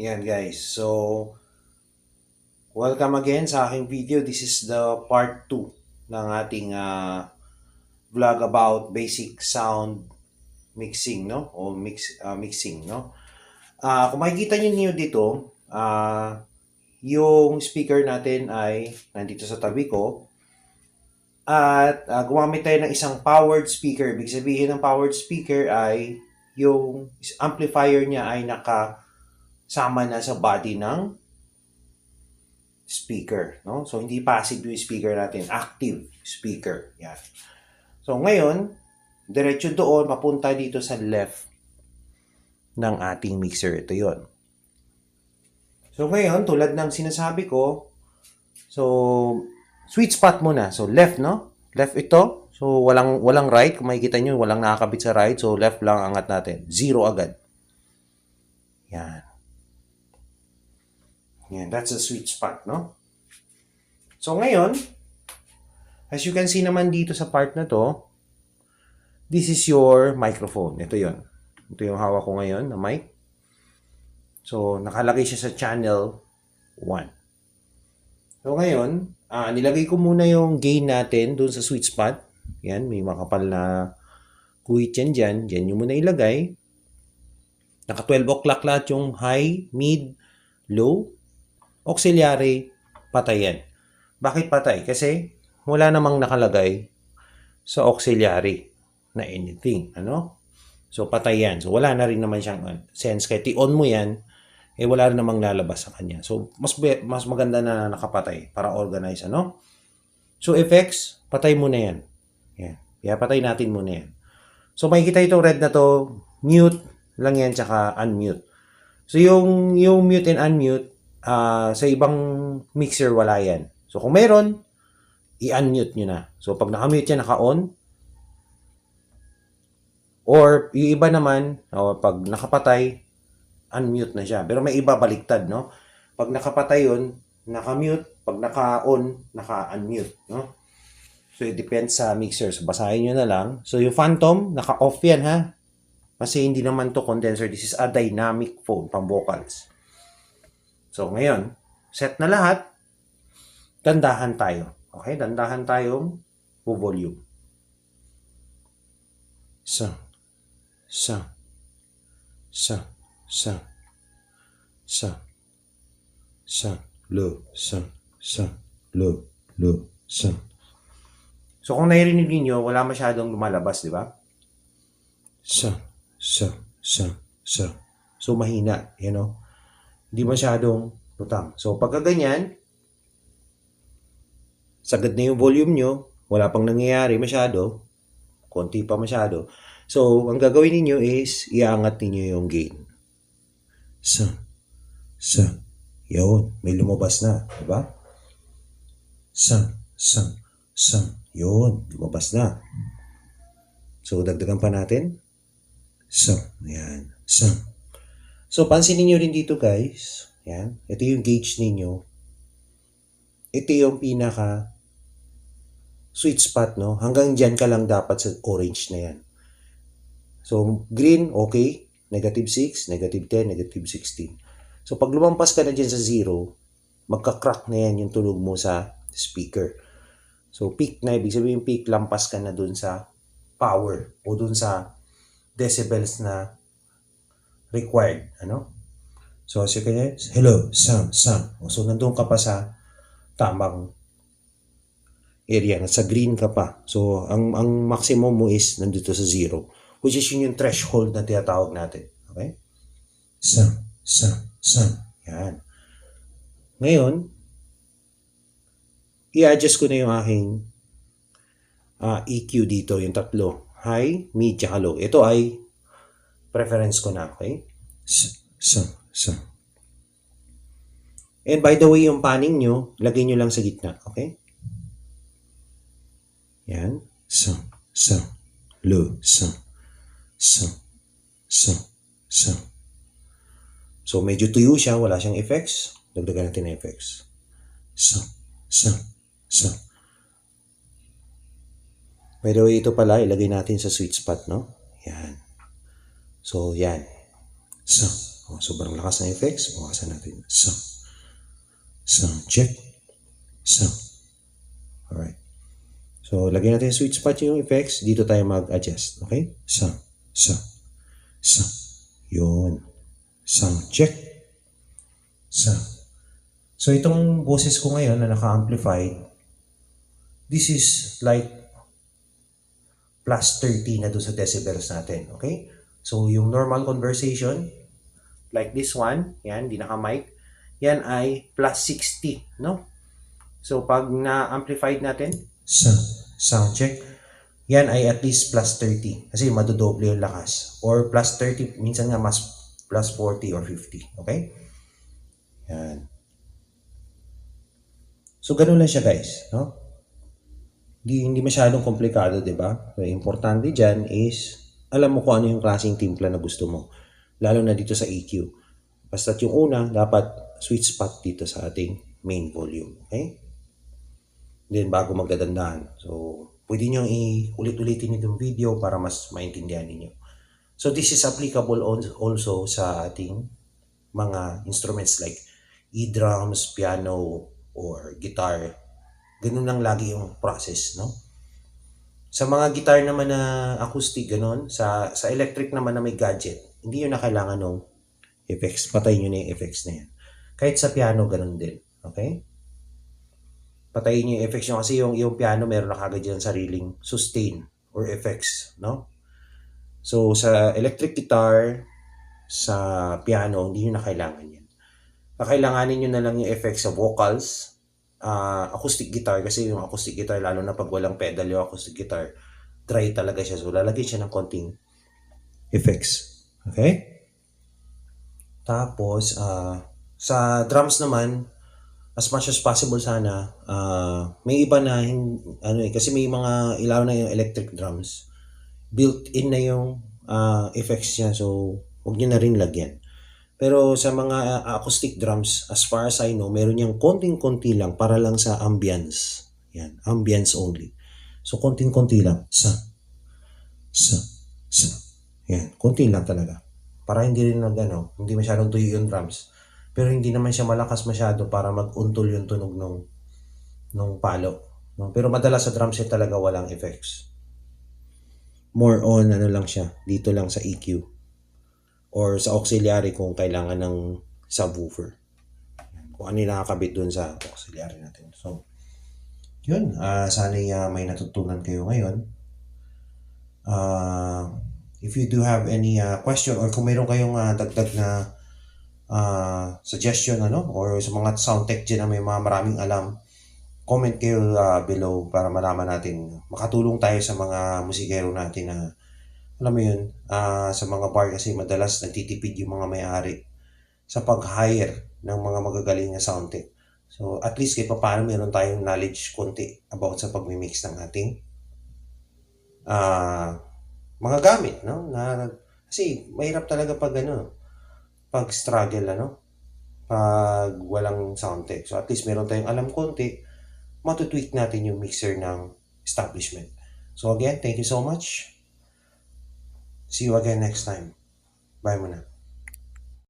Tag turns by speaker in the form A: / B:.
A: Yan guys. So, welcome again sa aking video. This is the part 2 ng ating vlog about basic sound mixing, no? O mixing, no? Kung makikita niyo dito, yung speaker natin ay nandito sa tabi ko. At gumamit tayo ng isang powered speaker. Ibig sabihin ng powered speaker ay yung amplifier niya ay nakasama na sa body ng speaker, no? So hindi passive yung speaker natin, active speaker. Yan. So ngayon, diretso doon mapunta dito sa left ng ating mixer. Ito 'yon. So ngayon, tulad ng sinasabi ko, so sweet spot muna. So left, no? Left ito. So walang right. Kung makikita nyo, walang nakakabit sa right. So left lang angat natin. 0 agad. Yan. Yan, that's a sweet spot, no? So ngayon, as you can see naman dito sa part na to, this is your microphone. Ito 'yon. Ito yung hawak ko ngayon na mic. So nakalagay siya sa channel 1. So ngayon, nilagay ko muna yung gain natin doon sa sweet spot. Yan, may makapal na guhit yan dyan. Diyan yung muna ilagay. Naka 12 o'clock lahat yung high, mid, low. Auxiliary, patay yan. Bakit patay? Kasi wala namang nakalagay sa auxiliary na anything. Ano? So patay yan. So wala na rin naman siyang sense. Kahit i-on mo yan, wala rin namang lalabas sa kanya. So mas maganda na nakapatay para organize. Ano? So effects, patay muna yan. Yan. Kaya patay natin muna yan. So makikita itong red na to, mute lang yan tsaka unmute. So yung mute and unmute, sa ibang mixer wala yan. So kung meron, i-unmute nyo na. So pag naka-mute yan, naka-on. Or yung iba naman, pag nakapatay, unmute na siya. Pero may iba baliktad, no? Pag nakapatay yun, naka-mute. Pag naka-on, naka-unmute, no? So it depends sa mixer. So basahin nyo na lang. So yung Phantom, naka-off yan, ha? Kasi hindi naman to condenser. This is a dynamic phone, pang vocals. So, ngayon, set na lahat, dandahan tayo. Okay? Dandahan tayong volume. Sa, lo, sa. So, kung naririnig niyo wala masyadong lumalabas, di ba? Sa. So, mahina, you know? Hindi masyadong lutang. So, pagka ganyan, sagad na yung volume nyo, wala pang nangyayari masyado, konti pa masyado. So, ang gagawin niyo is, iangat niyo yung gain. Sa. Yun, may lumabas na, diba? Sa. Yun, lumabas na. So, dagdagan pa natin. Ayan. So, pansinin nyo rin dito guys. Yan. Ito yung gauge ninyo. Ito yung pinaka sweet spot, no? Hanggang dyan ka lang dapat sa orange na yan. So, green, okay. Negative 6, negative 10, negative 16. So, pag lumampas ka na dyan sa 0, magka-crack na yan yung tunog mo sa speaker. So, peak na. Ibig sabihin peak, lampas ka na dun sa power o dun sa decibels na required, ano? So, as you can hello, sound. So, nandun ka pa sa tamang area, sa green ka pa. So, ang maximum mo is nandito sa 0, which is yung threshold na tinatawag natin. Okay? Sound. Yan. Ngayon, i-adjust ko na yung aking EQ dito, yung tatlo. High, mid, tsaka low. Ito ay preference ko na, okay? And by the way, yung panning nyo, lagay nyo lang sa gitna, okay? Yan. Low, So, medyo tuyo siya, wala siyang effects. Dagdagan natin ng effects. By the way, ito pala, ilagay natin sa sweet spot, no? Yan. So, yan. Oh, sobrang lakas ng effects. Bukasan natin. Sound. Check. Sound. Alright. So, lagyan natin sweet spot yung effects. Dito tayo mag-adjust. Okay? Sound. Yun. Sound. Check. Sound. So, itong boses ko ngayon na naka-amplified, this is like plus 30 na doon sa decibels natin. Okay? So, yung normal conversation, like this one, yan, di naka-mic, yan ay plus 60, no? So, pag na-amplified natin, sound check, yan ay at least plus 30. Kasi madodoble yung lakas. Or plus 30, minsan nga mas plus 40 or 50. Okay? Yan. So, ganun lang siya guys, no? Hindi masyadong komplikado, di ba? So, importante dyan is, alam mo kung ano yung klaseng timpla na gusto mo. Lalo na dito sa EQ. Basta yung una, dapat sweet spot dito sa ating main volume. Okay? Then, bago magdadandaan. So, pwede nyo ulit-ulitin itong video para mas maintindihan ninyo. So, this is applicable also sa ating mga instruments like e-drums, piano, or guitar. Ganun lang lagi yung process, no? Sa mga guitar naman na acoustic, ganun. Sa electric naman na may gadget, hindi yun na kailangan ng effects. Patayin nyo na yung effects na yan. Kahit sa piano, ganun din. Okay? Patayin nyo yung effects nyo kasi yung piano meron na kagad dyan sariling sustain or effects, no? So, sa electric guitar, sa piano, hindi nyo na kailangan yan. Kakailanganin nyo na lang yung effects sa vocals, acoustic guitar, kasi yung acoustic guitar, lalo na pag walang pedal yung acoustic guitar, dry talaga siya. So, lalagyan siya ng konting effects. Okay? Tapos, sa drums naman, as much as possible sana, may iba na, kasi may mga ilaw na yung electric drums, built-in na yung effects niya. So, huwag nyo na rin lagyan. Pero sa mga acoustic drums, as far as I know, meron yung konting-konti lang para lang sa ambience. Yan, ambience only. So, konting-konti lang. Sa. Yan, konti lang talaga. Para hindi rin hindi masyadong tuyo yung drums. Pero hindi naman siya malakas masyado para mag-untol yung tunog ng palo. No? Pero madalas sa drums talaga walang effects. More on, lang siya, dito lang sa EQ. Or sa auxiliary kung kailangan ng subwoofer. Kung ano yung nakakabit dun sa auxiliary natin. So, yun. Sana'y may natutunan kayo ngayon. If you do have any question or kung mayroon kayong dagdag na suggestion or sa mga sound tech dyan na may mga maraming alam, comment kayo below para malaman natin. Makatulong tayo sa mga musikero natin na alam mo yun, sa mga bar kasi madalas nagtitipid yung mga may-ari sa pag-hire ng mga magagaling na sound tech. So, at least kahit paano meron tayong knowledge konti about sa pag-mix ng ating mga gamit, no? Kasi mahirap talaga pag struggle, pag walang sound tech. So, at least meron tayong alam konti, matutweak natin yung mixer ng establishment. So, again, thank you so much. See you again next time. Bye muna.